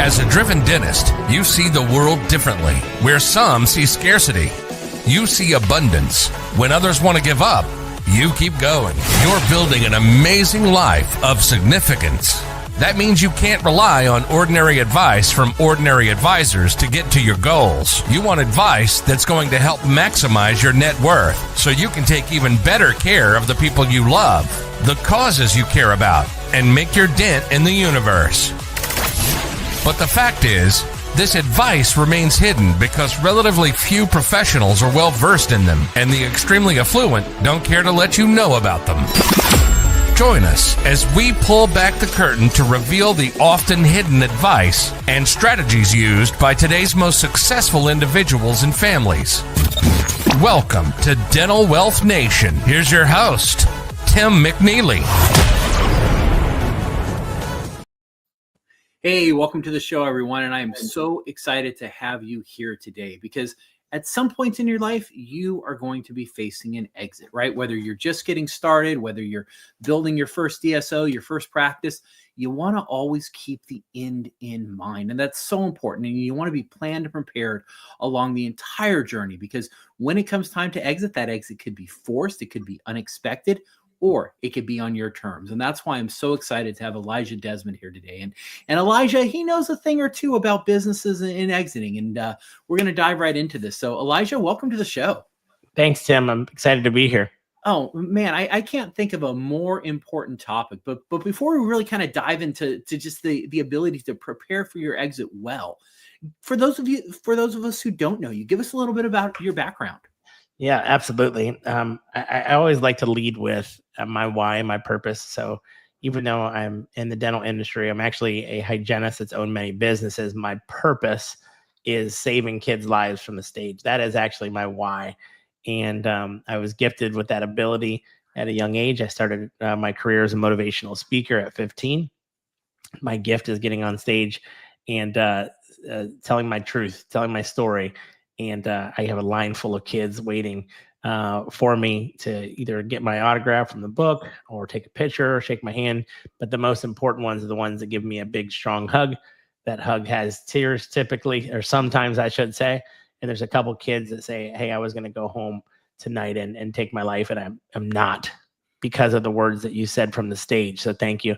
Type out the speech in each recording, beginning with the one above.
As a driven dentist, you see the world differently. Where some see scarcity, you see abundance. When others want to give up, you keep going. You're building an amazing life of significance. That means you can't rely on ordinary advice from ordinary advisors to get to your goals. You want advice that's going to help maximize your net worth so you can take even better care of the people you love, the causes you care about, and make your dent in the universe. But the fact is, this advice remains hidden because relatively few professionals are well versed in them, and the extremely affluent don't care to let you know about them. Join us as we pull back the curtain to reveal the often hidden advice and strategies used by today's most successful individuals and families. Welcome to Dental Wealth Nation. Here's your host, Tim McNeely. Hey, welcome to the show, everyone. And I am so excited to have you here today because at some point in your life, you are going to be facing an exit, right? Whether you're just getting started, whether you're building your first DSO, your first practice, you want to always keep the end in mind. And that's so important. And you want to be planned and prepared along the entire journey because when it comes time to exit, that exit could be forced, it could be unexpected, or it could be on your terms. And that's why I'm so excited to have Elijah Desmond here today. And Elijah, he knows a thing or two about businesses and exiting. And we're going to dive right into this. So Elijah, welcome to the show. Thanks, Tim. I'm excited to be here. Oh, man, I can't think of a more important topic. But before we really kind of dive into just the ability to prepare for your exit well, for those of us who don't know you, give us a little bit about your background. Yeah, absolutely. I always like to lead with my why and my purpose. So even though I'm in the dental industry, I'm actually a hygienist that's owned many businesses. My purpose is saving kids' lives from the stage. That is actually my why. And I was gifted with that ability at a young age. I started my career as a motivational speaker at 15. My gift is getting on stage and telling my truth, telling my story. And I have a line full of kids waiting for me to either get my autograph from the book or take a picture or shake my hand. But the most important ones are the ones that give me a big, strong hug. That hug has tears typically, or sometimes I should say. And there's a couple kids that say, hey, I was going to go home tonight and take my life. And I'm not because of the words that you said from the stage. So thank you.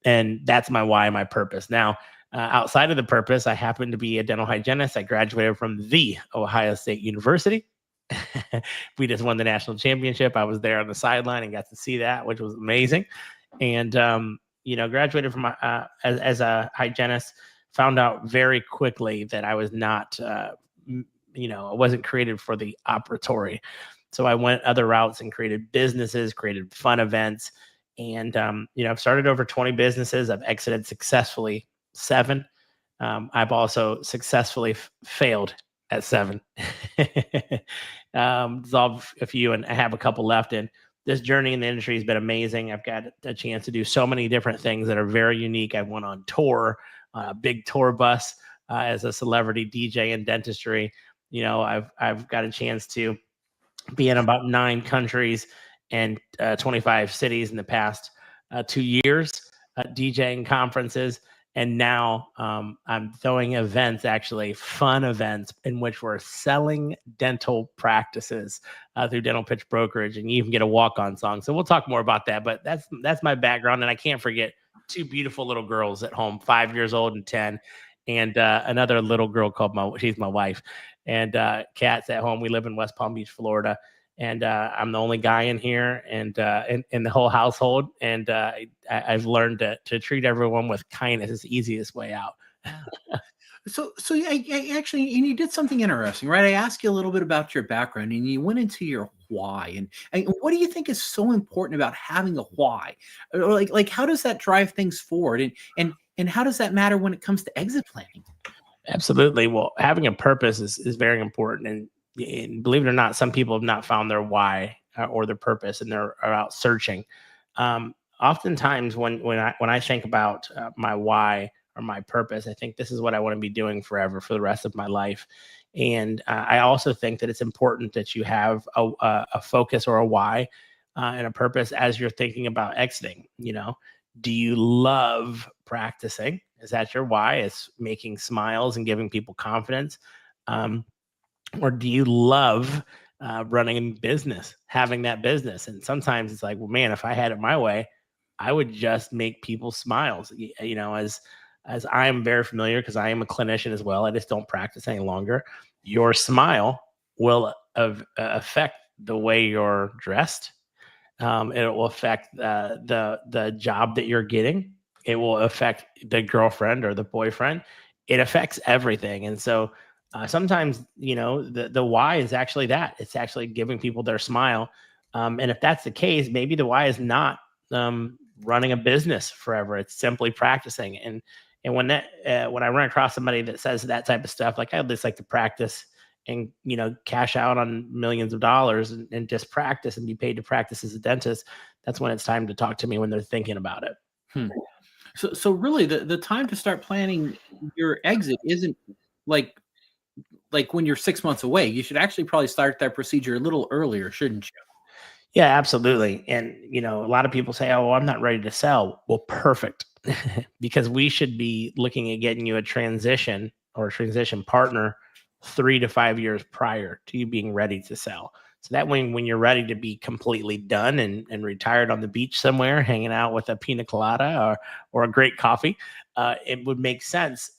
And that's my why, my purpose. Now, outside of the purpose, I happen to be a dental hygienist. I graduated from the Ohio State University. We just won the national championship. I was there on the sideline and got to see that, which was amazing. And, graduated from as a hygienist, found out very quickly that I was not, I wasn't created for the operatory. So I went other routes and created businesses, created fun events. And, I've started over 20 businesses. I've exited successfully 7. I've also successfully failed at 7. Dissolved a few, and I have a couple left. And this journey in the industry has been amazing. I've got a chance to do so many different things that are very unique. I went on tour, a big tour bus as a celebrity DJ in dentistry. I've got a chance to be in about 9 countries and 25 cities in the past 2 years, DJing conferences. And now I'm throwing events, actually fun events, in which we're selling dental practices through Dental Pitch Brokerage, and you even get a walk-on song. So we'll talk more about that. But that's my background, and I can't forget 2 beautiful little girls at home, 5 years old and 10, and another little girl she's my wife, and Kat's at home. We live in West Palm Beach, Florida. And I'm the only guy in here and in the whole household. And I've learned to treat everyone with kindness. It's the easiest way out. So I actually, and you did something interesting, right? I asked you a little bit about your background and you went into your why. And what do you think is so important about having a why? Or like how does that drive things forward? And how does that matter when it comes to exit planning? Absolutely. Well, having a purpose is very important. And believe it or not, some people have not found their why or their purpose, and they're out searching. Oftentimes, when I think about my why or my purpose, I think this is what I want to be doing forever for the rest of my life. And I also think that it's important that you have a focus or a why and a purpose as you're thinking about exiting. Do you love practicing? Is that your why? Is making smiles and giving people confidence? Or do you love running a business, having that business? And sometimes it's like, well, man, if I had it my way, I would just make people smiles. As I am very familiar, because I am a clinician as well, I just don't practice any longer. Your smile will affect the way you're dressed. It will affect the job that you're getting. It will affect the girlfriend or the boyfriend. It affects everything. And so sometimes, the why is actually that. It's actually giving people their smile. And if that's the case, maybe the why is not running a business forever. It's simply practicing. And when I run across somebody that says that type of stuff, like, I just like to practice and cash out on millions of dollars and just practice and be paid to practice as a dentist, that's when it's time to talk to me, when they're thinking about it. So really the time to start planning your exit isn't like when you're 6 months away. You should actually probably start that procedure a little earlier, shouldn't you? Yeah, absolutely. And a lot of people say, oh, well, I'm not ready to sell. Well, perfect. Because we should be looking at getting you a transition or a transition partner 3 to 5 years prior to you being ready to sell. So that when you're ready to be completely done and retired on the beach somewhere, hanging out with a pina colada or a great coffee, it would make sense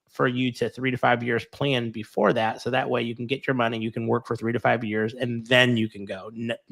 for you to 3 to 5 years plan before that. So that way you can get your money, you can work for 3 to 5 years, and then you can go.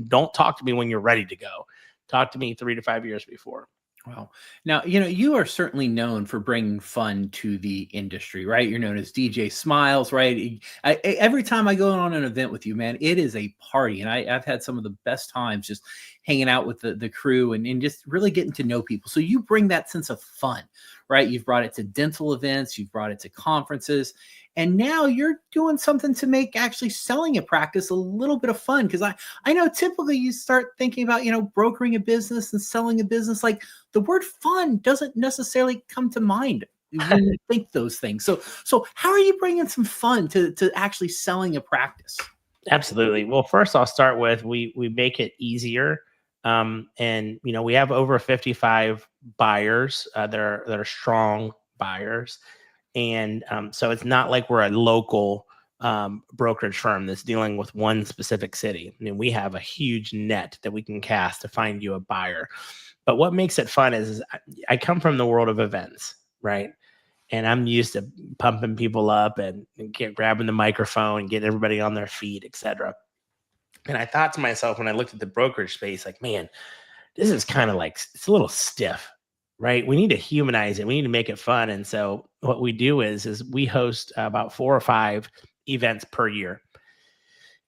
Don't talk to me when you're ready to go. Talk to me 3 to 5 years before. Wow. Now, you are certainly known for bringing fun to the industry, right? You're known as DJ Smiles, right? Every time I go on an event with you, man, it is a party. And I've had some of the best times just hanging out with the crew and just really getting to know people. So you bring that sense of fun, right? You've brought it to dental events, you've brought it to conferences, and now you're doing something to make actually selling a practice a little bit of fun. Because I know typically you start thinking about, brokering a business and selling a business, like the word fun doesn't necessarily come to mind when you think those things. So how are you bringing some fun to actually selling a practice? Absolutely. Well, first I'll start with, we make it easier. And we have over 55 buyers that are strong buyers. And so it's not like we're a local brokerage firm that's dealing with one specific city. I mean, we have a huge net that we can cast to find you a buyer. But what makes it fun is I come from the world of events, right? And I'm used to pumping people up and grabbing the microphone and getting everybody on their feet, et cetera. And I thought to myself, when I looked at the brokerage space, like, man, this is kind of like, it's a little stiff, right? We need to humanize it. We need to make it fun. And so what we do is we host about 4 or 5 events per year,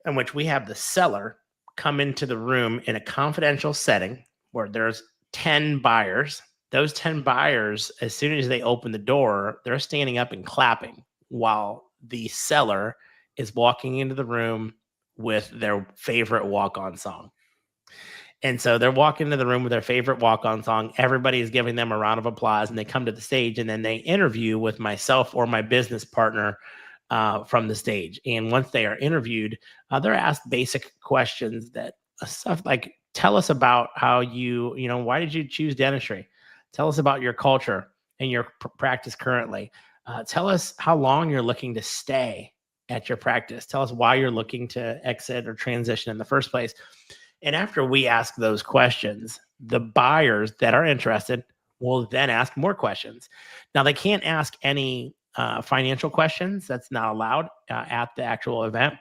in which we have the seller come into the room in a confidential setting where there's 10 buyers. Those 10 buyers, as soon as they open the door, they're standing up and clapping while the seller is walking into the room with their favorite walk-on song. And so they're walking into the room with their favorite walk-on song. Everybody is giving them a round of applause, and they come to the stage, and then they interview with myself or my business partner from the stage. And once they are interviewed, they're asked basic questions that stuff like, tell us about how why did you choose dentistry? Tell us about your culture and your practice currently. Tell us how long you're looking to stay at your practice. Tell us why you're looking to exit or transition in the first place. And after we ask those questions, the buyers that are interested will then ask more questions. Now, they can't ask any financial questions. That's not allowed at the actual event.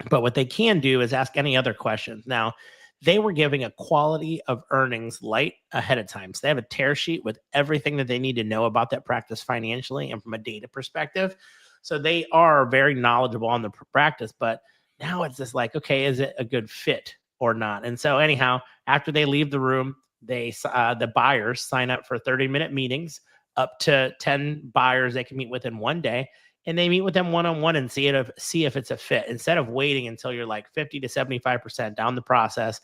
But what they can do is ask any other questions. Now, they were giving a quality of earnings light ahead of time. So they have a tear sheet with everything that they need to know about that practice financially and from a data perspective. So they are very knowledgeable on the practice, but now it's just like, okay, is it a good fit or not? And so anyhow, after they leave the room, the buyers sign up for 30-minute meetings, up to 10 buyers they can meet with in one day. And they meet with them one-on-one and see if it's a fit, instead of waiting until you're like 50 to 75% down the process.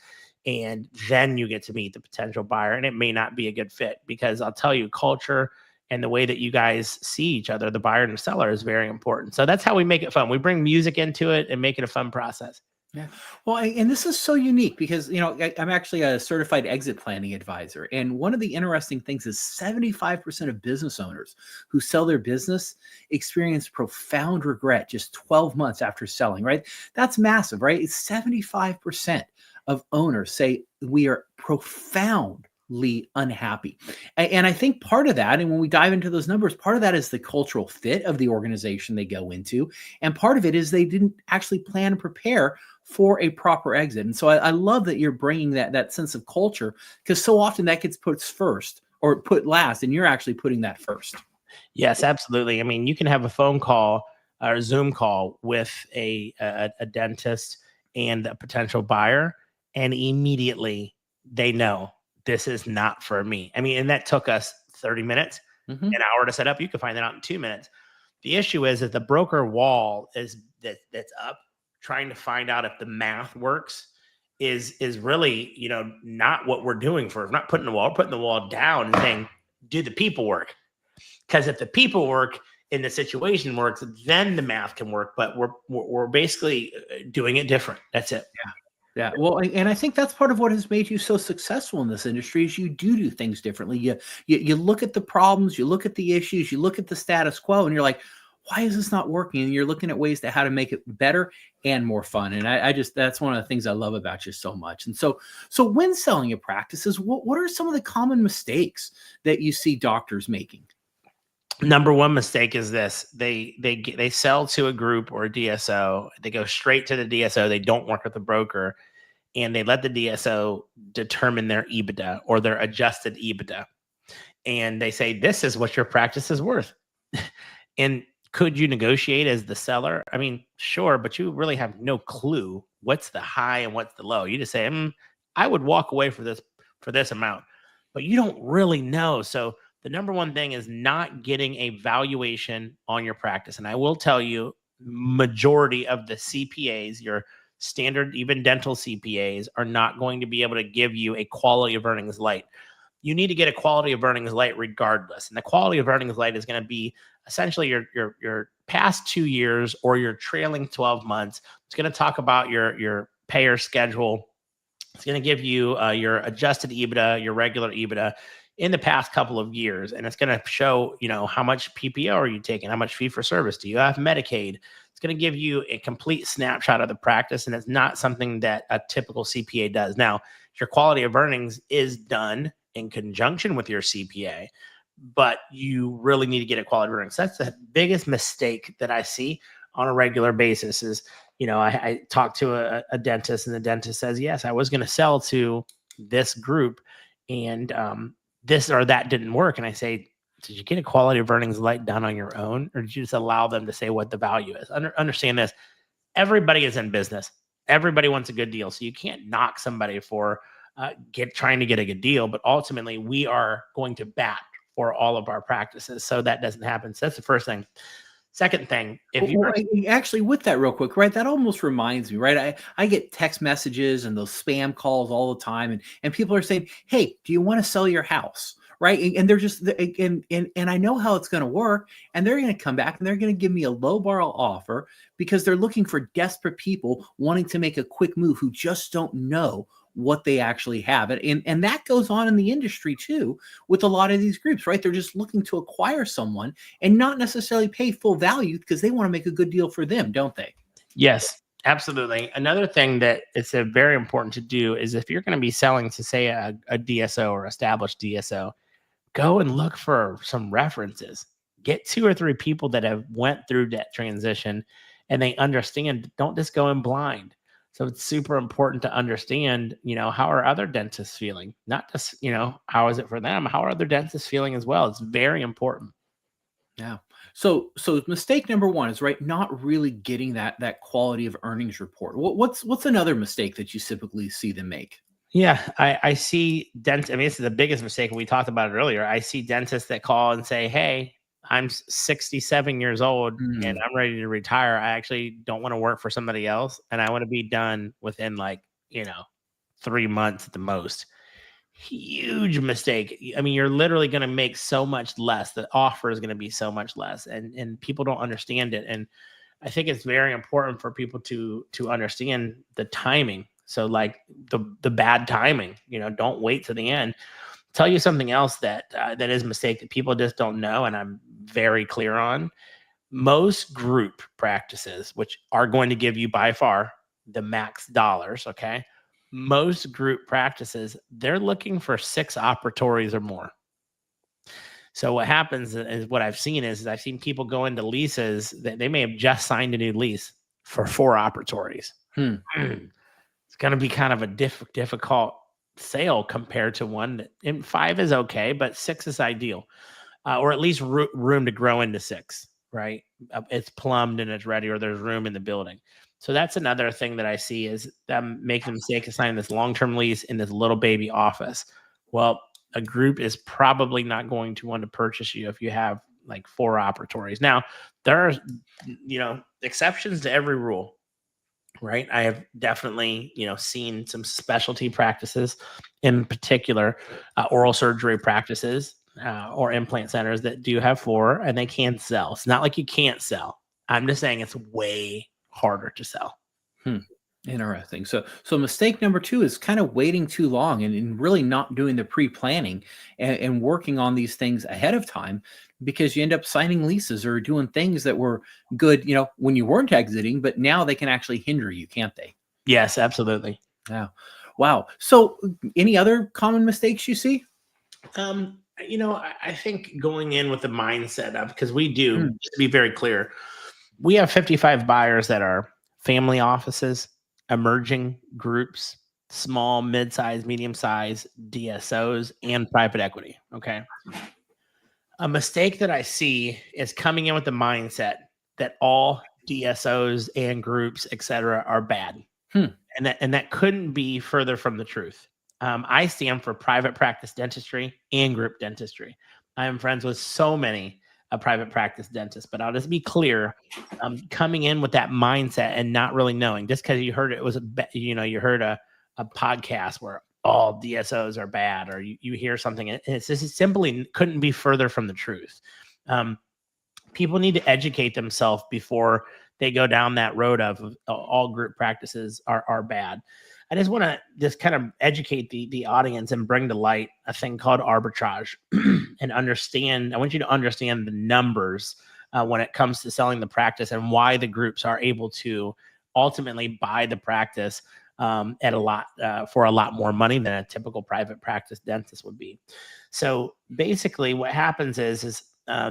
And then you get to meet the potential buyer, and it may not be a good fit, because I'll tell you, culture and the way that you guys see each other, the buyer and the seller, is very important. So that's how we make it fun. We bring music into it and make it a fun process. Yeah. Well, and this is so unique because, I'm actually a certified exit planning advisor. And one of the interesting things is 75% of business owners who sell their business experience profound regret just 12 months after selling, right? That's massive, right? It's 75% of owners say we are profoundly unhappy. And I think part of that, and when we dive into those numbers, part of that is the cultural fit of the organization they go into. And part of it is they didn't actually plan and prepare for a proper exit. And so I love that you're bringing that sense of culture, because so often that gets put first or put last, and you're actually putting that first. Yes, absolutely. I mean, you can have a phone call or a Zoom call with a dentist and a potential buyer, and immediately they know this is not for me. I mean, and that took us 30 minutes, Mhm. an hour to set up. You can find that out in 2 minutes. The issue is that the broker wall that's up, trying to find out if the math works is really, not what we're doing. For not putting the wall, putting the wall down and saying, do the people work? Because if the people work and the situation works, then the math can work. But we're basically doing it different. That's it. Yeah. Well, and I think that's part of what has made you so successful in this industry is you do things differently. You look at the problems, you look at the issues, you look at the status quo, and you're like, why is this not working? And you're looking at ways to how to make it better and more fun. And I just that's one of the things I love about you so much. And so when selling your practices, what are some of the common mistakes that you see doctors making? Number one mistake is this: they sell to a group or a DSO. They go straight to the DSO. They don't work with the broker, and they let the DSO determine their EBITDA or their adjusted EBITDA. And they say, this is what your practice is worth. And could you negotiate as the seller? I mean, sure, but you really have no clue what's the high and what's the low. You just say, I would walk away for this amount, but you don't really know. So the number one thing is not getting a valuation on your practice. And I will tell you, majority of the CPAs, your standard, even dental CPAs, are not going to be able to give you a quality of earnings light. You need to get a quality of earnings light regardless. And the quality of earnings light is going to be essentially your past 2 years or your trailing 12 months. It's going to talk about your payer schedule. It's going to give you your adjusted EBITDA, your regular EBITDA in the past couple of years. And it's going to show, how much PPO are you taking? How much fee for service? Do you have Medicaid? It's going to give you a complete snapshot of the practice. And it's not something that a typical CPA does. Now, your quality of earnings is done in conjunction with your CPA, but you really need to get a quality of earnings. That's the biggest mistake that I see on a regular basis is, I talked to a dentist, and the dentist says, yes, I was going to sell to this group, and this or that didn't work. And I say, did you get a quality of earnings light done on your own, or did you just allow them to say what the value is? Understand this. Everybody is in business. Everybody wants a good deal. So you can't knock somebody for trying to get a good deal, but ultimately we are going to bat for all of our practices. So that doesn't happen. So that's the first thing. Second thing, if you actually, with that real quick, right? That almost reminds me, right? I get text messages and those spam calls all the time, and people are saying, "Hey, do you want to sell your house?" Right? And they're just and I know how it's going to work, and they're going to come back and they're going to give me a low bar offer because they're looking for desperate people wanting to make a quick move who just don't know what they actually have. And that goes on in the industry too with a lot of these groups, right? They're just looking to acquire someone and not necessarily pay full value because they want to make a good deal for them, don't they? Yes, absolutely. Another thing that it's very important to do is if you're going to be selling to, say, a DSO or established DSO, go and look for some references. Get 2 or 3 people that have went through that transition and they understand. Don't just go in blind. So it's super important to understand, how are other dentists feeling? Not just, how is it for them? How are other dentists feeling as well? It's very important. Yeah. So mistake number one is right, not really getting that quality of earnings report. What's another mistake that you typically see them make? Yeah, I see dentists. I mean, this is the biggest mistake. We talked about it earlier. I see dentists that call and say, hey, I'm 67 years old and I'm ready to retire. I actually don't want to work for somebody else. And I want to be done within 3 months at the most. Huge mistake. I mean, you're literally going to make so much less. The offer is going to be so much less. And people don't understand it. And I think it's very important for people to understand the timing. So like the bad timing, don't wait to the end. Tell you something else that is a mistake that people just don't know, and I'm very clear on. Most group practices, which are going to give you by far the max dollars, okay? Most group practices, they're looking for 6 operatories or more. So what happens is what I've seen is I've seen people go into leases that they may have just signed a new lease for 4 operatories. It's going to be kind of a difficult sale compared to one and 5 is okay, but 6 is ideal, or at least room to grow into 6. Right, it's plumbed and it's ready, or there's room in the building. So that's another thing that I see is them making the mistake of signing this long-term lease in this little baby office. Well, a group is probably not going to want to purchase you if you have like 4 operatories. Now, there are, exceptions to every rule, right? I have definitely, seen some specialty practices, in particular, oral surgery practices or implant centers that do have 4 and they can sell. It's not like you can't sell. I'm just saying it's way harder to sell. Interesting. So mistake number 2 is kind of waiting too long and really not doing the pre-planning and working on these things ahead of time, because you end up signing leases or doing things that were good, when you weren't exiting, but now they can actually hinder you, can't they? Yes, absolutely. Yeah. Wow. So any other common mistakes you see? I think going in with the mindset of, because we do, just to be very clear, we have 55 buyers that are family offices, emerging groups, small, mid-size, medium-size DSOs, and private equity. Okay. A mistake that I see is coming in with the mindset that all DSOs and groups, et cetera, are bad. And that couldn't be further from the truth. I stand for private practice dentistry and group dentistry. I am friends with so many private practice dentists, but I'll just be clear, coming in with that mindset and not really knowing, just because you heard you heard a podcast where all DSOs are bad, or you hear something, and it's just simply couldn't be further from the truth. People need to educate themselves before they go down that road of all group practices are bad. I just want to just kind of educate the audience and bring to light a thing called arbitrage and understand. I want you to understand the numbers when it comes to selling the practice and why the groups are able to ultimately buy the practice at for a lot more money than a typical private practice dentist would be. So basically what happens is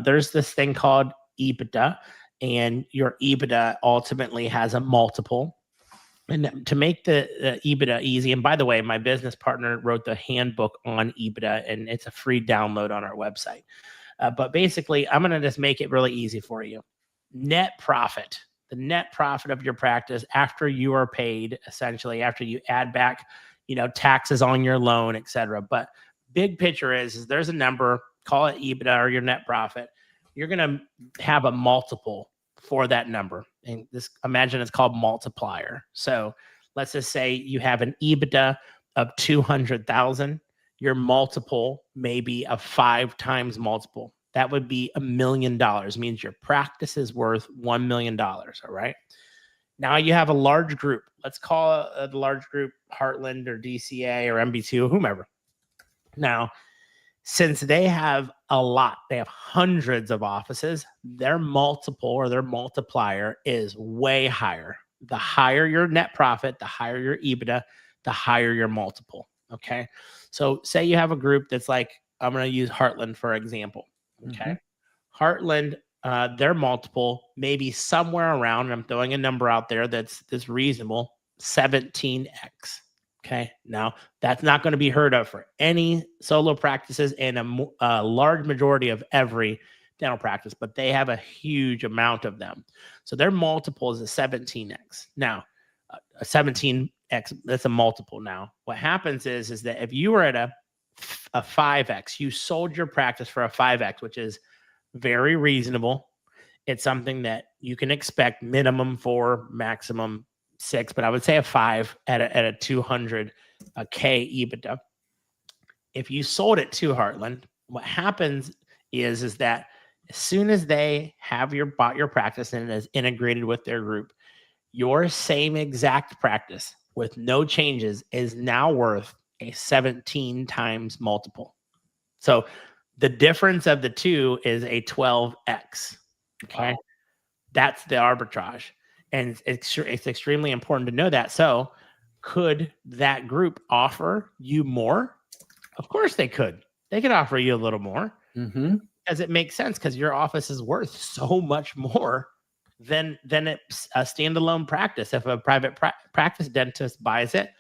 there's this thing called EBITDA, and your EBITDA ultimately has a multiple. And to make the EBITDA easy, and by the way, my business partner wrote the handbook on EBITDA, and it's a free download on our website. But basically, I'm going to just make it really easy for you. Net profit, the net profit of your practice after you are paid, essentially, after you add back, taxes on your loan, et cetera. But big picture is there's a number, call it EBITDA or your net profit. You're going to have a multiple for that number. And this, imagine it's called multiplier. So let's just say you have an EBITDA of 200,000. Your multiple may be a 5 times multiple. That would be $1 million. Means your practice is worth $1 million. All right. Now you have a large group. Let's call the large group Heartland or DCA or MB2 or whomever. Now, since they have they have hundreds of offices, their multiple or their multiplier is way higher. The higher your net profit, the higher your EBITDA, the higher your multiple. Okay. So say you have a group that's like, I'm going to use Heartland for example. Okay. Heartland, their multiple may be somewhere around, and I'm throwing a number out there that's reasonable, 17x. Okay. Now that's not going to be heard of for any solo practices and a large majority of every dental practice, but they have a huge amount of them. So their multiple is a 17x. Now, a 17x, that's a multiple. Now, what happens is that if you were at a 5x, you sold your practice for a 5x, which is very reasonable. It's something that you can expect minimum 4, maximum 6, but I would say a 5 at a 200K EBITDA. If you sold it to Heartland, what happens is that As soon as they have bought your practice and it is integrated with their group, your same exact practice with no changes is now worth a 17 times multiple. So the difference of the two is a 12x. Okay. Wow. That's the arbitrage. And it's extremely important to know that. So could that group offer you more? Of course they could. They could offer you a little more. Mm-hmm. Because it makes sense, because your office is worth so much more than it's a standalone practice. If a private practice dentist buys it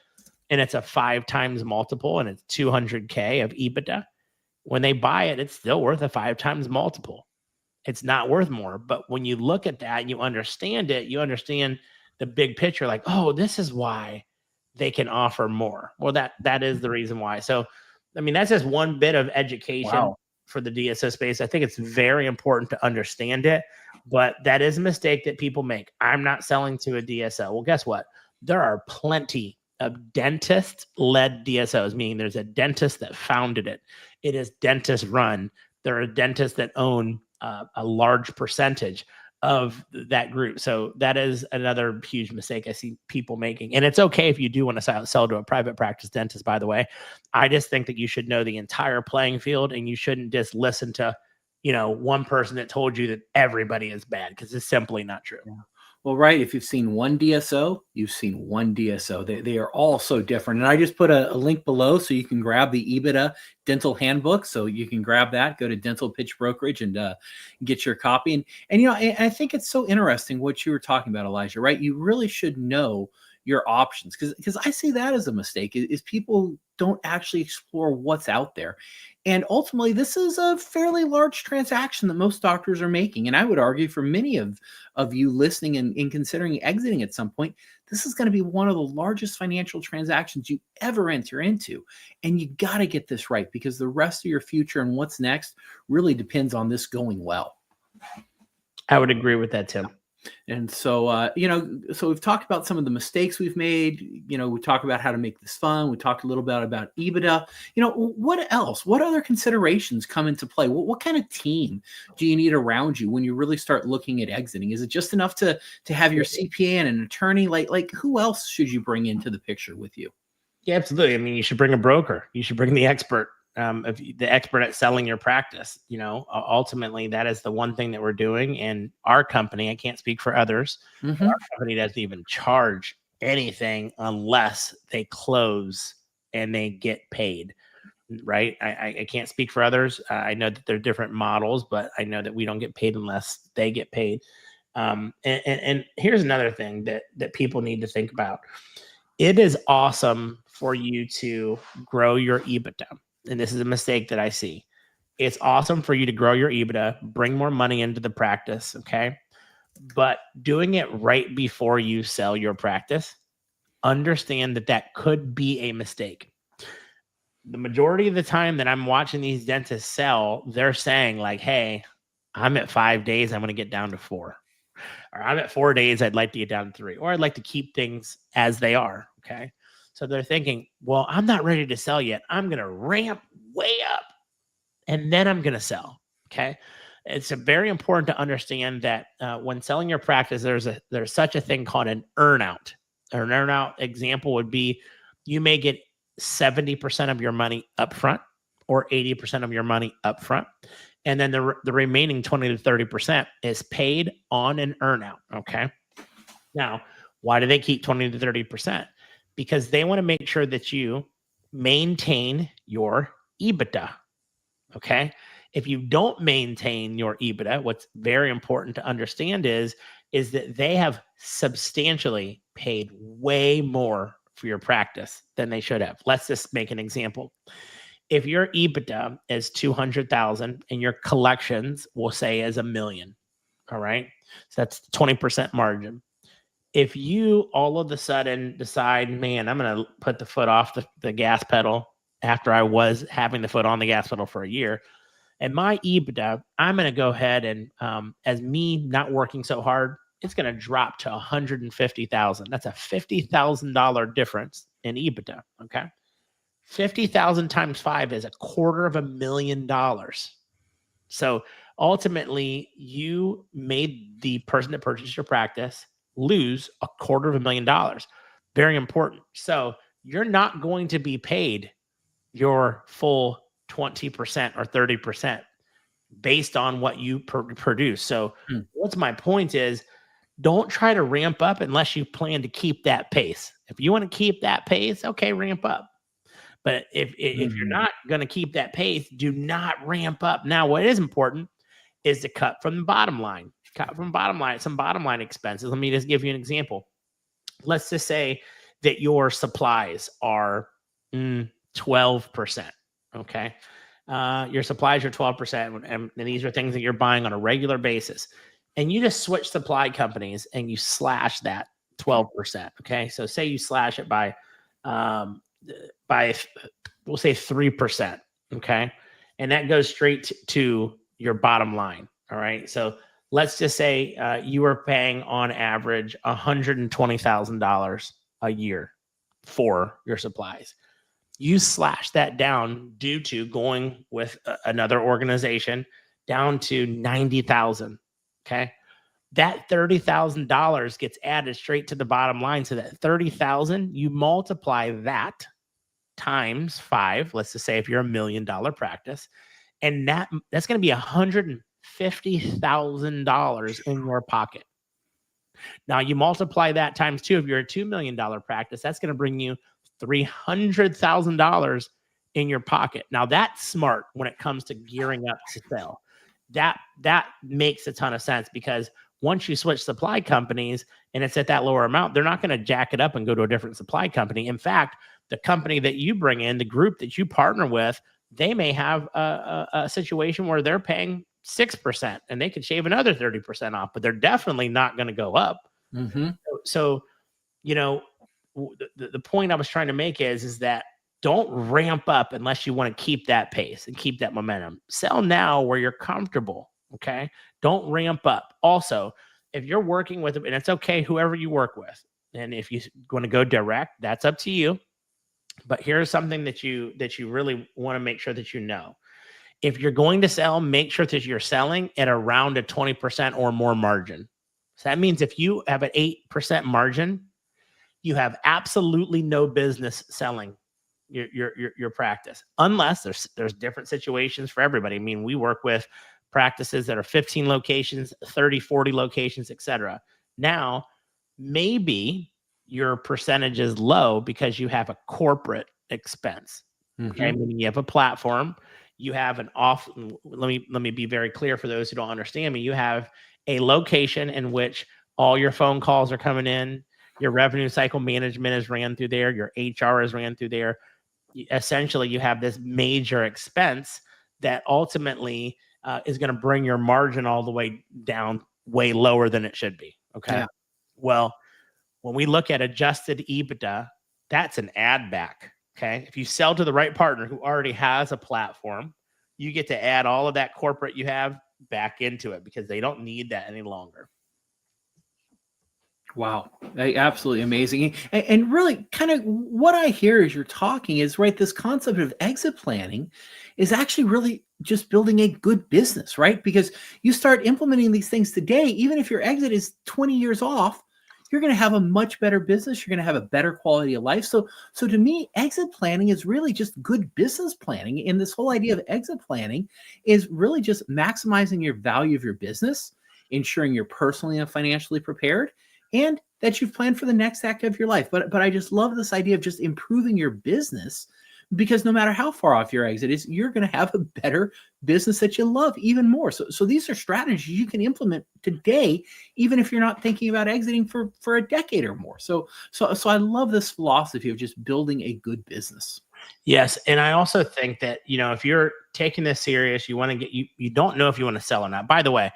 and it's a 5 times multiple and it's $200K of EBITDA, when they buy it, it's still worth a 5 times multiple. It's not worth more. But when you look at that and you understand it, you understand the big picture, like, oh, this is why they can offer more. Well, that is the reason why. So, I mean, that's just one bit of education for the DSO space. I think it's very important to understand it, but that is a mistake that people make. I'm not selling to a DSO. Well, guess what? There are plenty of dentist-led DSOs, meaning there's a dentist that founded it. It is dentist run. There are dentists that own a large percentage of that group. So that is another huge mistake I see people making. And it's okay if you do want to sell to a private practice dentist, by the way. I just think that you should know the entire playing field, and you shouldn't just listen to, one person that told you that everybody is bad, because it's simply not true. Yeah. Well, right. If you've seen one DSO, you've seen one DSO. They are all so different. And I just put a link below so you can grab the EBITDA dental handbook. So you can grab that, go to Dental Pitch Brokerage and get your copy. And I think it's so interesting what you were talking about, Elijah, right? You really should know your options, because I see that as a mistake is people don't actually explore what's out there. And ultimately, this is a fairly large transaction that most doctors are making. And I would argue for many of you listening and considering exiting at some point, this is going to be one of the largest financial transactions you ever enter into. And you got to get this right, because the rest of your future and what's next really depends on this going well. I would agree with that, Tim. And so, so we've talked about some of the mistakes we've made. We talked about how to make this fun. We talked a little bit about EBITDA. What else? What other considerations come into play? What kind of team do you need around you when you really start looking at exiting? Is it just enough to have your CPA and an attorney? Like who else should you bring into the picture with you? Yeah, absolutely. I mean, you should bring a broker. You should bring the expert. The expert at selling your practice. Ultimately that is the one thing that we're doing. And our company, I can't speak for others, mm-hmm. Our company doesn't even charge anything unless they close and they get paid, right? I can't speak for others. I know that there are different models, but I know that we don't get paid unless they get paid. And here's another thing that people need to think about. It is awesome for you to grow your EBITDA. And this is a mistake that I see. It's awesome for you to grow your EBITDA, bring more money into the practice, okay? But doing it right before you sell your practice, understand that could be a mistake. The majority of the time that I'm watching these dentists sell, they're saying like, hey, I'm at 5 days, I'm going to get down to 4. Or I'm at 4 days, I'd like to get down to 3. Or I'd like to keep things as they are, okay? So they're thinking, well, I'm not ready to sell yet. I'm going to ramp way up and then I'm going to sell. Okay. It's very important to understand that when selling your practice, there's such a thing called an earnout. An earnout example would be you may get 70% of your money up front or 80% of your money up front. And then the remaining 20 to 30% is paid on an earnout. Okay. Now, why do they keep 20 to 30%? Because they want to make sure that you maintain your EBITDA, okay? If you don't maintain your EBITDA, what's very important to understand is that they have substantially paid way more for your practice than they should have. Let's just make an example. If your EBITDA is $200,000 and your collections, we'll say, is $1 million, all right? So that's 20% margin. If you all of a sudden decide, man, I'm going to put the foot off the gas pedal after I was having the foot on the gas pedal for a year, and my EBITDA, I'm going to go ahead and, as me not working so hard, it's going to drop to $150,000. That's a $50,000 difference in EBITDA. Okay. 50,000 times 5 is $250,000. So ultimately you made the person that purchased your practice lose $250,000. Very important. So you're not going to be paid your full 20% or 30% based on what you produce. So what's my point is, don't try to ramp up unless you plan to keep that pace. If you want to keep that pace, okay, ramp up. But if you're not going to keep that pace, do not ramp up. Now, what is important is to cut from the bottom line. Cut from bottom line, some bottom line expenses. Let me just give you an example. Let's just say that your supplies are 12%. Okay. Your supplies are 12%. And these are things that you're buying on a regular basis. And you just switch supply companies and you slash that 12%. Okay. So say you slash it by we'll say 3%. Okay. And that goes straight to your bottom line. All right. So let's just say you are paying on average $120,000 a year for your supplies. You slash that down due to going with another organization down to 90,000. Okay. That $30,000 gets added straight to the bottom line. So that 30,000, you multiply that times 5. Let's just say if you're $1 million practice, and that's going to be $150,000 in your pocket. Now you multiply that times 2. If you're a $2 million practice, that's going to bring you $300,000 in your pocket. Now that's smart when it comes to gearing up to sell. That makes a ton of sense, because once you switch supply companies and it's at that lower amount, they're not going to jack it up and go to a different supply company. In fact, the company that you bring in, the group that you partner with, they may have a situation where they're paying 6% and they could shave another 30% off, but they're definitely not going to go up. So, the point I was trying to make is that don't ramp up unless you want to keep that pace and keep that momentum. Sell now where you're comfortable. Okay. Don't ramp up. Also, if you're working with them, and it's okay, whoever you work with, and if you want to go direct, that's up to you. But here's something that you really want to make sure that you know. If you're going to sell, make sure that you're selling at around a 20% or more margin. So that means if you have an 8% margin, you have absolutely no business selling your practice, unless there's different situations for everybody. I mean, we work with practices that are 15 locations, 30, 40 locations, etc. Now, maybe your percentage is low because you have a corporate expense. Okay, meaning you have a platform, you have an let me be very clear for those who don't understand me. You have a location in which all your phone calls are coming in, your revenue cycle management is ran through there, your HR is ran through there. Essentially, you have this major expense that ultimately is going to bring your margin all the way down, way lower than it should be. Okay. Yeah. Well, when we look at adjusted EBITDA, that's an add back. Okay. If you sell to the right partner who already has a platform, you get to add all of that corporate you have back into it because they don't need that any longer. Wow. Absolutely amazing. And really kind of what I hear as you're talking is, right, this concept of exit planning is actually really just building a good business, right? Because you start implementing these things today, even if your exit is 20 years off, you're going to have a much better business. You're going to have a better quality of life. So to me, exit planning is really just good business planning. And this whole idea of exit planning is really just maximizing your value of your business, ensuring you're personally and financially prepared, and that you've planned for the next act of your life. But I just love this idea of just improving your business, because no matter how far off your exit is, you're going to have a better business that you love even more. So these are strategies you can implement today, even if you're not thinking about exiting for a decade or more. So I love this philosophy of just building a good business. Yes. And I also think that, if you're taking this serious, you want to you don't know if you want to sell or not. By the way,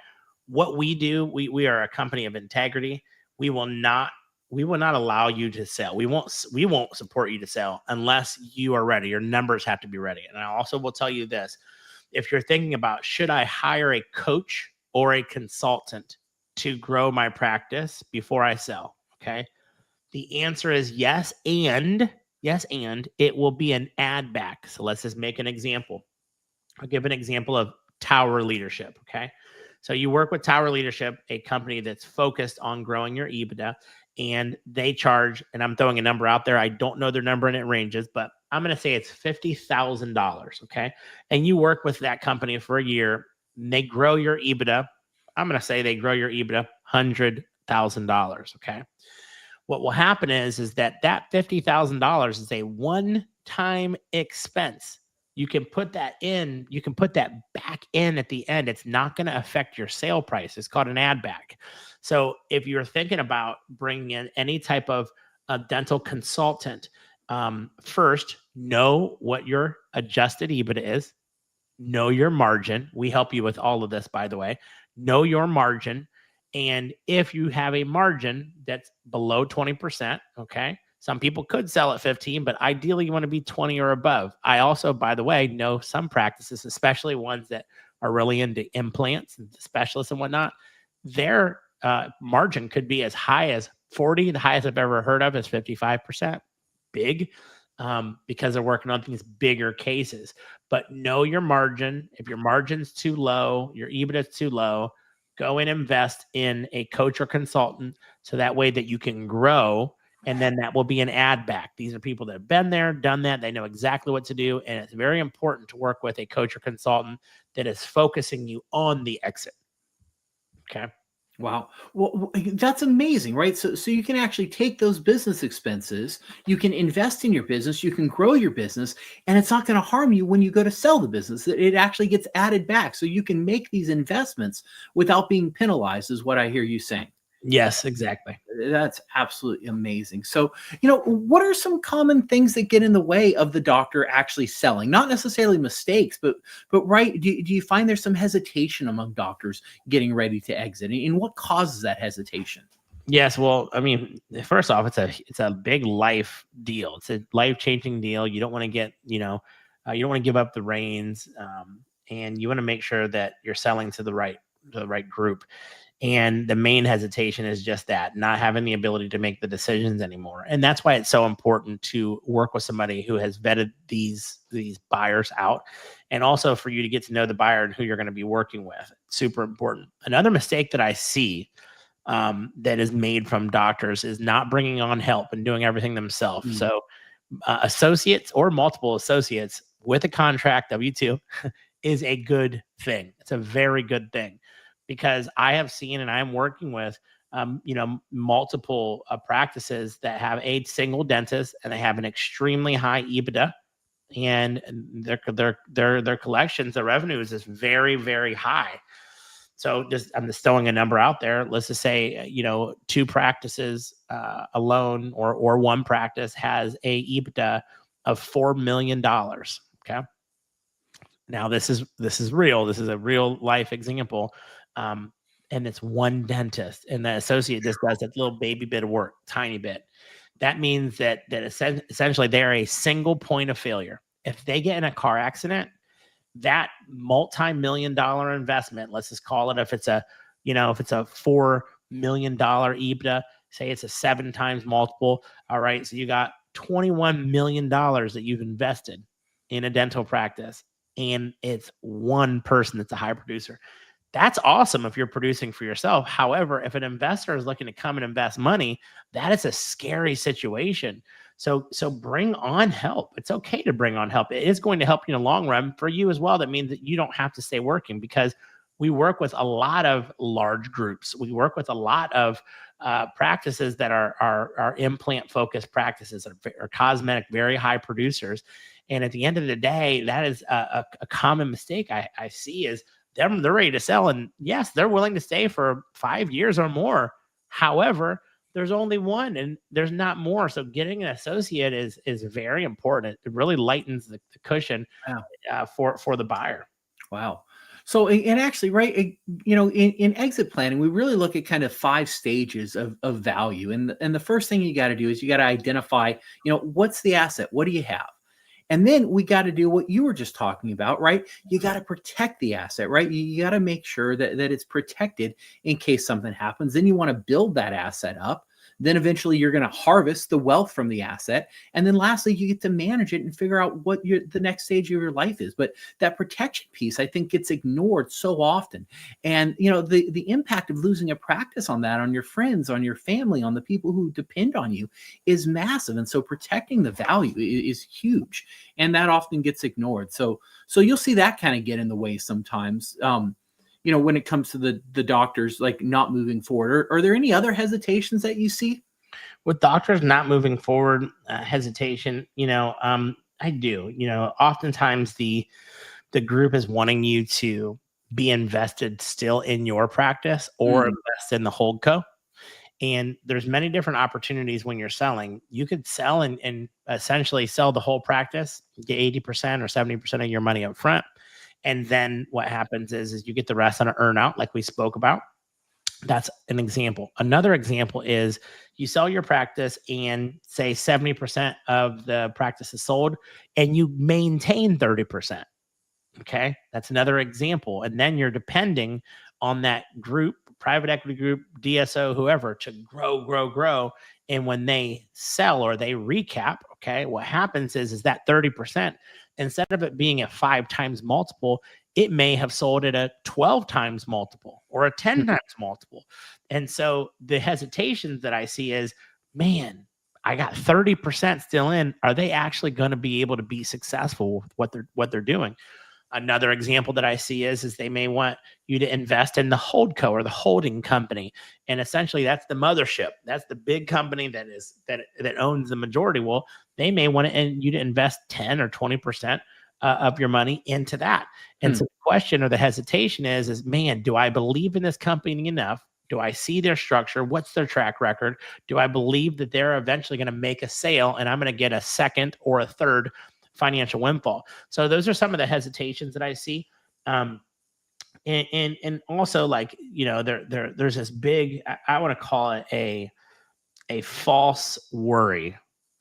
what we do, we are a company of integrity. We will not allow you to sell. We won't support you to sell unless you are ready. Your numbers have to be ready. And I also will tell you this. If you're thinking about, should I hire a coach or a consultant to grow my practice before I sell? Okay. The answer is yes. And it will be an add back. So let's just make an example. I'll give an example of Tower Leadership. Okay. So you work with Tower Leadership, a company that's focused on growing your EBITDA, and they charge, and I'm throwing a number out there. I don't know their number and it ranges, but I'm going to say it's $50,000. Okay. And you work with that company for a year and they grow your EBITDA. I'm going to say they grow your EBITDA $100,000. Okay. What will happen is that $50,000 is a one-time expense. You can put that in, you can put that back in at the end. It's not going to affect your sale price. It's called an add back. So if you're thinking about bringing in any type of a dental consultant, first, know what your adjusted EBITDA is, know your margin. We help you with all of this, by the way. Know your margin. And if you have a margin that's below 20%, okay, some people could sell at 15, but ideally you want to be 20 or above. I also, by the way, know some practices, especially ones that are really into implants and specialists and whatnot, their margin could be as high as 40. The highest I've ever heard of is 55%. Big, because they're working on these bigger cases. But know your margin. If your margin's too low, your EBITDA is too low, go and invest in a coach or consultant so that way that you can grow, and then that will be an add back. These are people that have been there, done that. They know exactly what to do, and it's very important to work with a coach or consultant that is focusing you on the exit. Okay. Wow. Well, that's amazing, right? So you can actually take those business expenses, you can invest in your business, you can grow your business, and it's not going to harm you when you go to sell the business. It actually gets added back. So you can make these investments without being penalized, is what I hear you saying. Yes, exactly. That's absolutely amazing. So, what are some common things that get in the way of the doctor actually selling? Not necessarily mistakes, but right, do you find there's some hesitation among doctors getting ready to exit? And what causes that hesitation? Yes, well, I mean, first off, it's a big life deal. It's a life-changing deal. You don't want to get, you don't want to give up the reins, and you want to make sure that you're selling to the right group. And the main hesitation is just that, not having the ability to make the decisions anymore. And that's why it's so important to work with somebody who has vetted these buyers out, and also for you to get to know the buyer and who you're going to be working with. It's super important. Another mistake that I see that is made from doctors is not bringing on help and doing everything themselves. Mm. So associates or multiple associates with a contract, W-2, is a good thing. It's a very good thing. Because I have seen, and I'm working with, multiple practices that have a single dentist, and they have an extremely high EBITDA, and their collections, their revenues is very, very high. So I'm just throwing a number out there. Let's just say, two practices alone, or one practice has a EBITDA of $4 million. Okay. Now this is real. This is a real life example. And it's one dentist, and the associate just does that little baby bit of work, tiny bit. That means that essentially they're a single point of failure. If they get in a car accident, that multi-million-dollar investment, let's just call it, if it's a $4 million EBITDA, say it's a 7 times multiple. All right. So you got $21 million that you've invested in a dental practice, and it's one person that's a high producer. That's awesome if you're producing for yourself. However, if an investor is looking to come and invest money, that is a scary situation. So bring on help. It's okay to bring on help. It is going to help you in the long run. For you as well, that means that you don't have to stay working, because we work with a lot of large groups. We work with a lot of practices that are implant-focused practices, or cosmetic, very high producers. And at the end of the day, that is a common mistake I see is they're ready to sell. And yes, they're willing to stay for 5 years or more. However, there's only one and there's not more. So getting an associate is very important. It really lightens the cushion for the buyer. Wow. So, and actually, right, in exit planning, we really look at kind of 5 stages of value. And the first thing you got to do is you got to identify, what's the asset? What do you have? And then we got to do what you were just talking about, right? You got to protect the asset, right? You got to make sure that it's protected in case something happens. Then you want to build that asset up. Then eventually you're going to harvest the wealth from the asset. And then lastly, you get to manage it and figure out what the next stage of your life is. But that protection piece, I think, gets ignored so often. And, the impact of losing a practice on that, on your friends, on your family, on the people who depend on you is massive. And so protecting the value is huge. And that often gets ignored. So you'll see that kind of get in the way sometimes. When it comes to the doctors, like not moving forward, are there any other hesitations that you see? With doctors not moving forward, hesitation, I do, oftentimes the group is wanting you to be invested still in your practice or invest in the holdco. And there's many different opportunities when you're selling. You could sell and essentially sell the whole practice, get 80% or 70% of your money up front. And then what happens is you get the rest on an earn out, like we spoke about. That's an example. Another example is you sell your practice and say 70% of the practice is sold and you maintain 30%. Okay. That's another example. And then you're depending on that group, private equity group, DSO, whoever, to grow. And when they sell or they recap, okay, what happens is that 30%, instead of it being a 5 times multiple, it may have sold at a 12 times multiple or a 10 times multiple. And so the hesitations that I see is, man, I got 30% still in. Are they actually going to be able to be successful with what they're doing? Another example that I see is they may want you to invest in the holdco or the holding company. And essentially that's the mothership. That's the big company that owns the majority. Well, they may want you to invest 10 or 20% of your money into that. And so the question or the hesitation is, man, do I believe in this company enough? Do I see their structure? What's their track record? Do I believe that they're eventually going to make a sale and I'm going to get a second or a third financial windfall? So those are some of the hesitations that I see. And also, like, there's this big, I want to call it a false worry.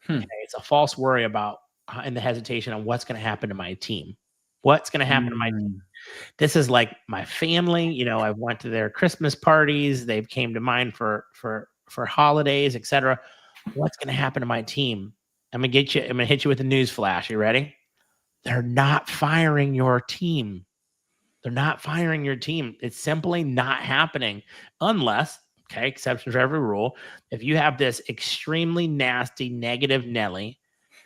Okay? It's a false worry about, and the hesitation on what's going to happen to my team. What's going to happen to my team? This is like my family. I went to their Christmas parties. They've came to mind for holidays, etc. What's going to happen to my team? I'm going to hit you with a news flash. You ready? They're not firing your team. They're not firing your team. It's simply not happening unless, okay, exception for every rule. If you have this extremely nasty, negative Nelly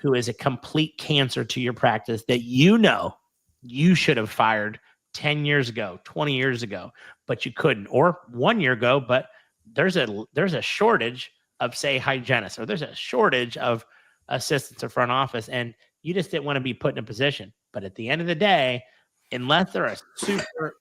who is a complete cancer to your practice that you should have fired 10 years ago, 20 years ago, but you couldn't, or 1 year ago, but there's a shortage of, say, hygienists, or there's a shortage of assistants or front office, and you just didn't want to be put in a position. But at the end of the day, unless they're a super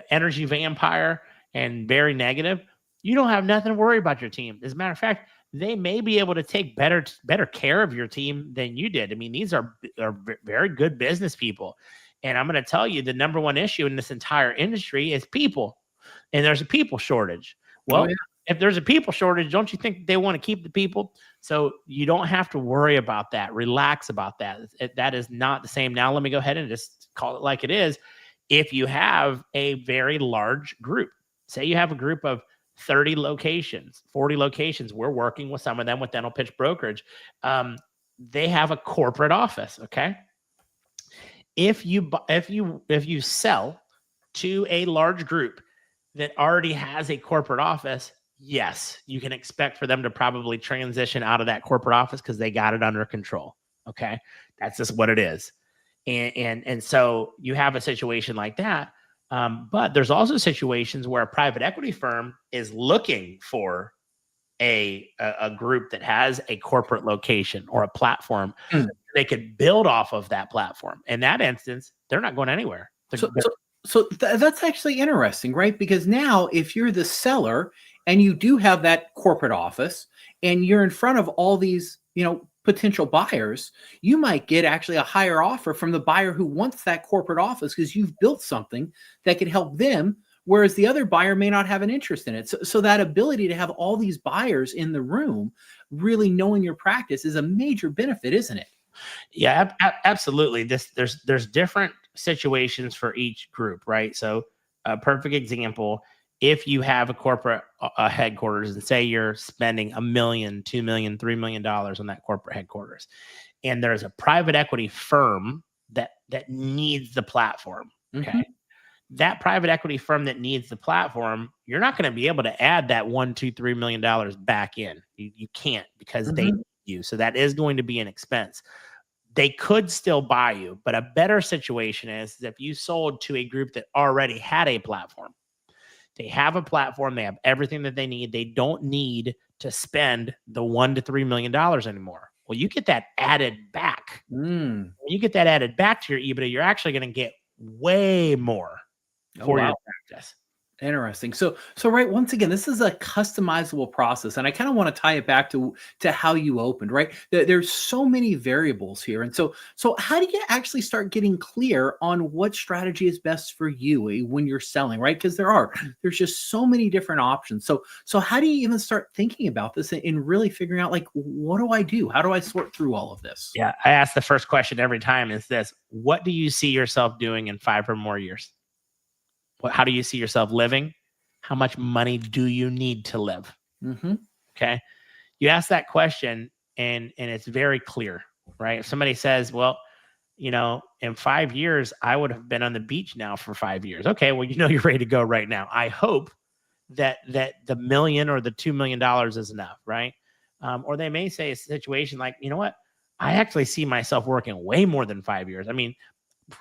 energy vampire and very negative, you don't have nothing to worry about your team. As a matter of fact, they may be able to take better care of your team than you did. I mean, these are very good business people. And I'm going to tell you, the number one issue in this entire industry is people. And there's a people shortage. Well, if there's a people shortage, don't you think they want to keep the people? So you don't have to worry about that. Relax about that. That is not the same. Now, let me go ahead and just call it like it is. If you have a very large group, say you have a group of 30 locations, 40 locations, we're working with some of them with Dental Pitch Brokerage. They have a corporate office. Okay. If you sell to a large group that already has a corporate office, yes, you can expect for them to probably transition out of that corporate office because they got it under control. Okay. That's just what it is. And so you have a situation like that. But there's also situations where a private equity firm is looking for a group that has a corporate location or a platform. They could build off of that platform. In that instance, they're not going anywhere. So that's actually interesting, right? Because now if you're the seller and you do have that corporate office and you're in front of all these, potential buyers, you might get actually a higher offer from the buyer who wants that corporate office because you've built something that could help them, whereas the other buyer may not have an interest in it. So that ability to have all these buyers in the room really knowing your practice is a major benefit, isn't it? Yeah, absolutely. There's different situations for each group, right? So a perfect example if you have a corporate headquarters and say you're spending $1 million, $2 million, $3 million on that corporate headquarters, and there's a private equity firm that needs the platform, okay? That private equity firm that needs the platform, you're not going to be able to add that $1, $2, $3 million back in. You can't, because they need you. So that is going to be an expense. They could still buy you, but a better situation is if you sold to a group that already had a platform. They have a platform. They have everything that they need. They don't need to spend the $1 to $3 million anymore. Well, you get that added back. When you get that added back to your EBITDA, you're actually going to get way more for your practice. Interesting. So right, once again, this is a customizable process, and I kind of want to tie it back to how you opened, right? There's so many variables here. And so how do you actually start getting clear on what strategy is best for you when you're selling, right? Because there's just so many different options. So how do you even start thinking about this and really figuring out, like, what do I do? How do I sort through all of this? Yeah. I ask the first question every time is this: what do you see yourself doing in 5 or more years? How do you see yourself living? How much money do you need to live? Okay. You ask that question and it's very clear, right? If somebody says, well, in 5 years, I would have been on the beach now for 5 years. Okay. Well, you're ready to go right now. I hope that the $1 million or the $2 million is enough, right? Or they may say a situation like, you know what? I actually see myself working way more than 5 years. I mean,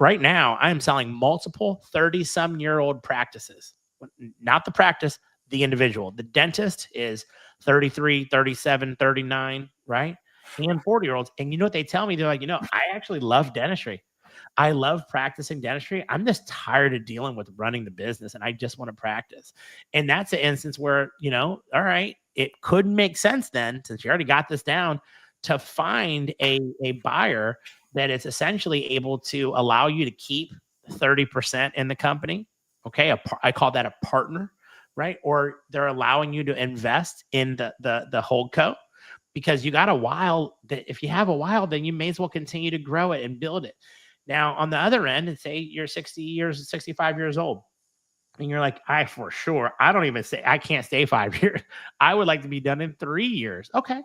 right now, I am selling multiple 30-some-year-old practices. Not the practice, the individual. The dentist is 33, 37, 39, right? And 40-year-olds. And you know what they tell me? They're like, I actually love dentistry. I love practicing dentistry. I'm just tired of dealing with running the business, and I just want to practice. And that's an instance where, all right, it could make sense then, since you already got this down, to find a buyer that is essentially able to allow you to keep 30% in the company. Okay. I call that a partner, right? Or they're allowing you to invest in the holdco, because you got a while that if you have a while, then you may as well continue to grow it and build it. Now, on the other end, and say you're 65 years old, and you're like, I can't stay 5 years. I would like to be done in 3 years. Okay,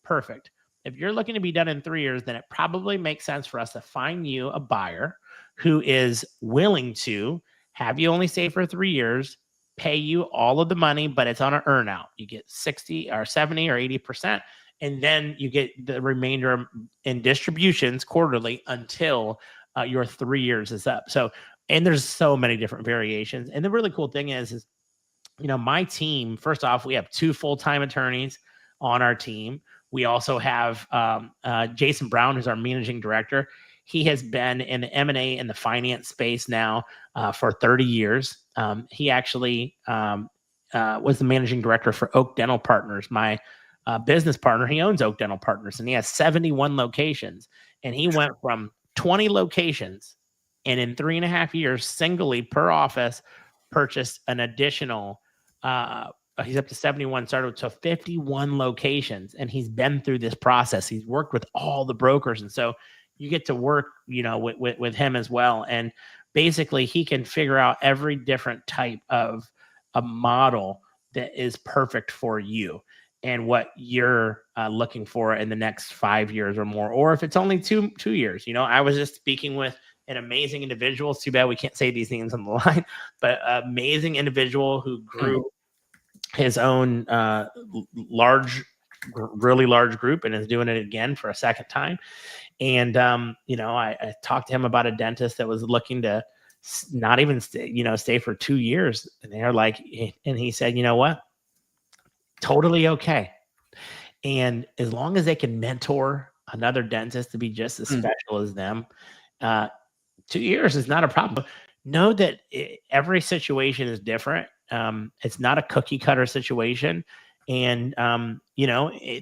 perfect. If you're looking to be done in 3 years, then it probably makes sense for us to find you a buyer who is willing to have you only stay for 3 years, pay you all of the money, but it's on an earn out. You get 60 or 70 or 80%, and then you get the remainder in distributions quarterly until your 3 years is up. So, and there's so many different variations. And the really cool thing is my team, first off, we have 2 full-time attorneys on our team. We also have Jason Brown, who's our managing director. He has been in the M&A and the finance space now for 30 years. He actually was the managing director for Oak Dental Partners, my business partner. He owns Oak Dental Partners, and he has 71 locations. And he went from 20 locations, and in 3.5 years, singly per office, purchased an additional he's up to 71, started to 51 locations, and he's been through this process. He's worked with all the brokers. And so you get to work, with him as well. And basically he can figure out every different type of a model that is perfect for you and what you're looking for in the next 5 years or more, or if it's only two years. I was just speaking with an amazing individual. It's too bad we can't say these names on the line, but amazing individual who grew his own really large group and is doing it again for a second time. And, I talked to him about a dentist that was looking to not even stay for 2 years. And they're like, and he said, you know what? Totally okay. And as long as they can mentor another dentist to be just as special as them, 2 years is not a problem. Know that every situation is different. It's not a cookie cutter situation. And,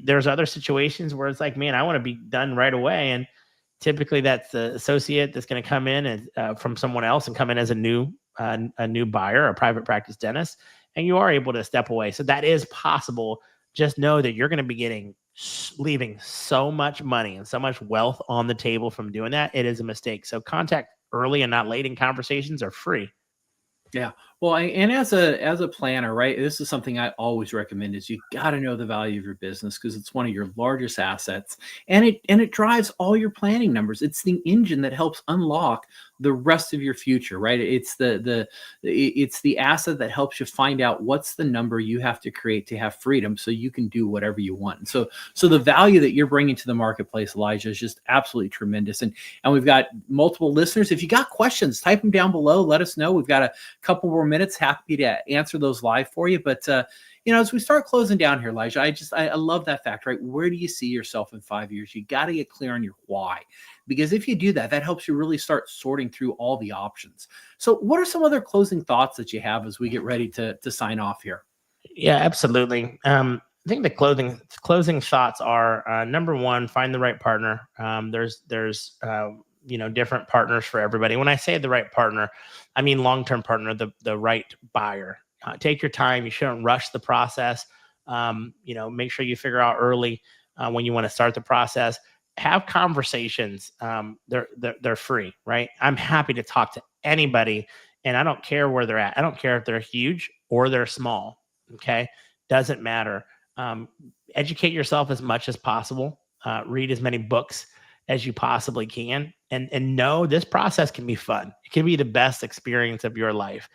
there's other situations where it's like, man, I want to be done right away. And typically that's the associate that's going to come in and from someone else and come in as a new buyer, a private practice dentist, and you are able to step away. So that is possible. Just know that you're going to be leaving so much money and so much wealth on the table from doing that. It is a mistake. So contact early and not late, and conversations are free. Yeah. Well, and as a planner, right? This is something I always recommend: is you got to know the value of your business because it's one of your largest assets, and it drives all your planning numbers. It's the engine that helps unlock the rest of your future, right? It's the asset that helps you find out what's the number you have to create to have freedom, so you can do whatever you want. And so the value that you're bringing to the marketplace, Elijah, is just absolutely tremendous. And we've got multiple listeners. If you got questions, type them down below. Let us know. We've got a couple more minutes. Happy to answer those live for you. But as we start closing down here, Elijah, I love that fact, right? Where do you see yourself in 5 years? You got to get clear on your why, because if you do that, that helps you really start sorting through all the options. So what are some other closing thoughts that you have as we get ready to sign off here? Yeah, absolutely. I think the closing thoughts are, number one, find the right partner. There's different partners for everybody. When I say the right partner, I mean long-term partner, the right buyer. Take your time. You shouldn't rush the process. Make sure you figure out early when you want to start the process. Have conversations. They're free, right? I'm happy to talk to anybody, and I don't care where they're at. I don't care if they're huge or they're small. Okay, doesn't matter. Educate yourself as much as possible. Read as many books as you possibly can, and know this process can be fun. It can be the best experience of your life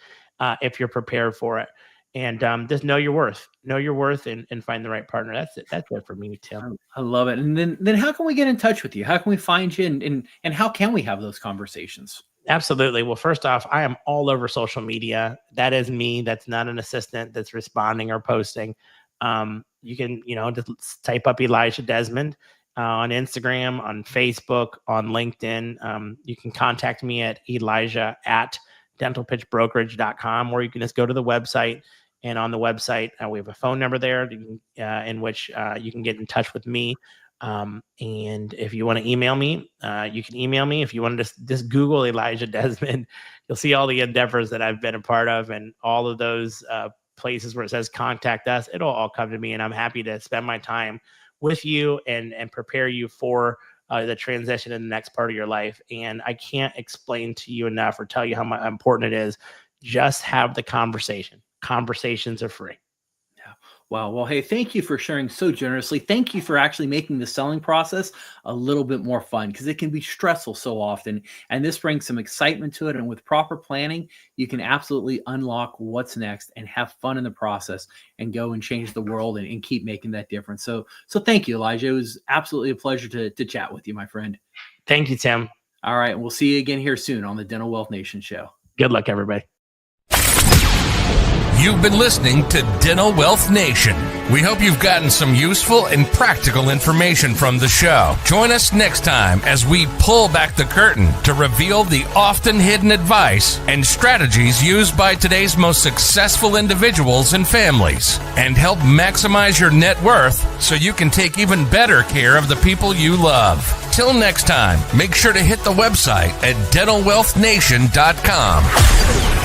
if you're prepared for it. And just know your worth. Know your worth and find the right partner. That's it. That's it for me, Tim. I love it. And then how can we get in touch with you? How can we find you? And how can we have those conversations? Absolutely. Well, first off, I am all over social media. That is me. That's not an assistant that's responding or posting. You can, just type up Elijah Desmond on Instagram, on Facebook, on LinkedIn. You can contact me at elijah@dentalpitchbrokerage.com, or you can just go to the website. And on the website, we have a phone number there in which you can get in touch with me. And if you want to email me, you can email me. If you want to just Google Elijah Desmond, you'll see all the endeavors that I've been a part of, and all of those places where it says contact us. It'll all come to me, and I'm happy to spend my time with you and prepare you for the transition in the next part of your life. And I can't explain to you enough or tell you how important it is. Just have the conversation. Conversations are free. Yeah. Wow. Well, hey, thank you for sharing so generously. Thank you for actually making the selling process a little bit more fun, because it can be stressful so often. And this brings some excitement to it. And with proper planning, you can absolutely unlock what's next and have fun in the process and go and change the world and keep making that difference. So thank you, Elijah. It was absolutely a pleasure to chat with you, my friend. Thank you, Tim. All right. We'll see you again here soon on the Dental Wealth Nation show. Good luck, everybody. You've been listening to Dental Wealth Nation. We hope you've gotten some useful and practical information from the show. Join us next time as we pull back the curtain to reveal the often hidden advice and strategies used by today's most successful individuals and families, and help maximize your net worth so you can take even better care of the people you love. Till next time, make sure to hit the website at dentalwealthnation.com.